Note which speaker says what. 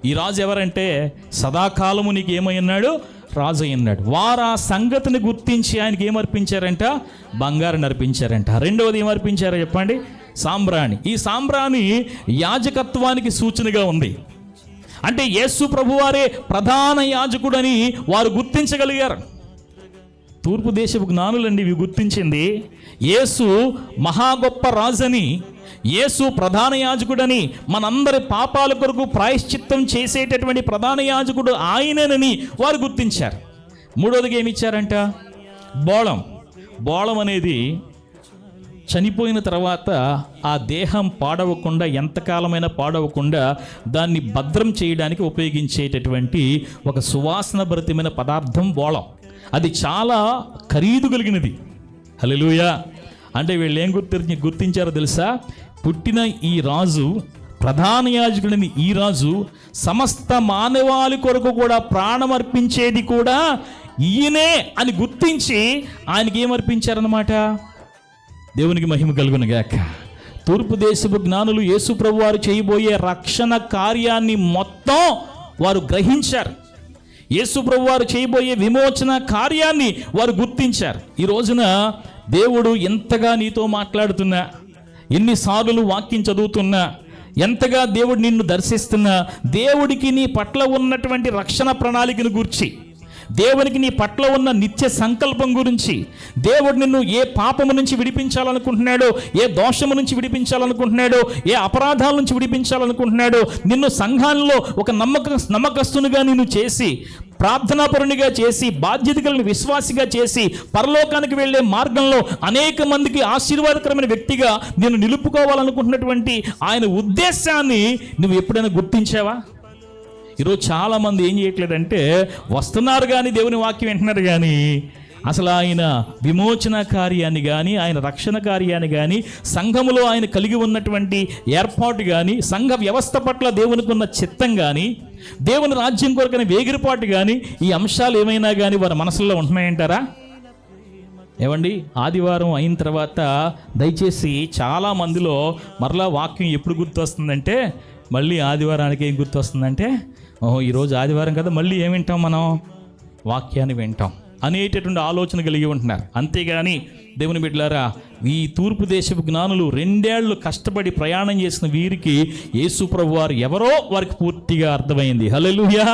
Speaker 1: ఈ రాజు ఎవరంటే సదాకాలము నీకు ఏమై ఉన్నాడు? రాజు అయి ఉన్నాడు. వారు ఆ సంగతిని గుర్తించి ఆయనకి ఏమర్పించారంట? బంగారం అర్పించారంట. రెండవది ఏమర్పించారో చెప్పండి? సాంబ్రాణి. ఈ సాంబ్రాణి యాజకత్వానికి సూచనగా ఉంది. అంటే యేసు ప్రభువారే ప్రధాన యాజకుడని వారు గుర్తించగలిగారు. తూర్పు దేశపు జ్ఞానులండి ఇవి గుర్తించింది. యేసు మహా గొప్ప రాజని, యేసు ప్రధాన యాజకుడని, మనందరి పాపాల కొరకు ప్రాయశ్చిత్తం చేసేటటువంటి ప్రధాన యాజకుడు ఆయనని వారు గుర్తించారు. మూడవదిగా ఏమి ఇచ్చారంట? బోళం. బోళం అనేది చనిపోయిన తర్వాత ఆ దేహం పాడవకుండా, ఎంతకాలమైనా పాడవకుండా దాన్ని భద్రం చేయడానికి ఉపయోగించేటటువంటి ఒక సువాసన భరితమైన పదార్థం బోళం. అది చాలా ఖరీదు కలిగినది. హల్లెలూయా. అంటే వీళ్ళు ఏం గుర్తించారో తెలుసా? పుట్టిన ఈ రాజు, ప్రధాన యాజకుడిని ఈ రాజు, సమస్త మానవాళి కొరకు కూడా ప్రాణం అర్పించేది కూడా ఈయనే అని గుర్తించి ఆయనకి ఏమర్పించారన్నమాట? దేవునికి మహిమ కలుగును గాక. తూర్పు దేశపు జ్ఞానులు యేసు ప్రభు వారు చేయబోయే రక్షణ కార్యాన్ని మొత్తం వారు గ్రహించారు. యేసు ప్రభు వారు చేయబోయే విమోచన కార్యాన్ని వారు గుర్తించారు. ఈ రోజున దేవుడు ఎంతగా నీతో మాట్లాడుతున్నా, ఎన్నిసార్లు వాక్యం చదువుతున్నా, ఎంతగా దేవుడు నిన్ను దర్శిస్తున్నా, దేవుడికి నీ పట్ల ఉన్నటువంటి రక్షణ ప్రణాళికను గురించి, దేవునికి నీ పట్ల ఉన్న నిత్య సంకల్పం గురించి, దేవుడు నిన్ను ఏ పాపము నుంచి విడిపించాలనుకుంటున్నాడో, ఏ దోషము నుంచి విడిపించాలనుకుంటున్నాడో, ఏ అపరాధాల నుంచి విడిపించాలనుకుంటున్నాడో, నిన్ను సంఘాల్లో ఒక నమ్మకస్తునిగా నిన్ను చేసి, ప్రార్థనాపరునిగా చేసి, బాధ్యత కలిగిన విశ్వాసిగా చేసి, పరలోకానికి వెళ్ళే మార్గంలో అనేక మందికి ఆశీర్వాదకరమైన వ్యక్తిగా నేను నిలుపుకోవాలనుకుంటున్నటువంటి ఆయన ఉద్దేశాన్ని నువ్వు ఎప్పుడైనా గుర్తించావా? ఈరోజు చాలామంది ఏం చేయట్లేదంటే, వస్తున్నారు కానీ దేవుని వాక్యం వింటున్నారు కానీ అసలు ఆయన విమోచన కార్యాన్ని కానీ, ఆయన రక్షణ కార్యాన్ని కానీ, సంఘములో ఆయన కలిగి ఉన్నటువంటి ఏర్పాటు కానీ, సంఘ వ్యవస్థ పట్ల దేవునికి ఉన్న చిత్తం కానీ, దేవుని రాజ్యం కొరకని వేగిరిపాటు కానీ, ఈ అంశాలు ఏమైనా కానీ వారి మనసులో ఉంటున్నాయంటారా? ఏమండి, ఆదివారం అయిన తర్వాత దయచేసి చాలా మందిలో మరలా వాక్యం ఎప్పుడు గుర్తొస్తుందంటే, మళ్ళీ ఆదివారానికి ఏం గుర్తొస్తుందంటే, ఓహో ఈరోజు ఆదివారం కదా, మళ్ళీ ఏం వింటాం మనం? వాక్యాన్ని వింటాం అనేటటువంటి ఆలోచన కలిగి ఉంటున్నారు. అంతేగాని దేవుని బిడ్డలారా, ఈ తూర్పు దేశపు జ్ఞానులు 2 ఏళ్ళు కష్టపడి ప్రయాణం చేసిన వీరికి యేసు ప్రభువారు ఎవరో వారికి పూర్తిగా అర్థమైంది. హల్లెలూయా.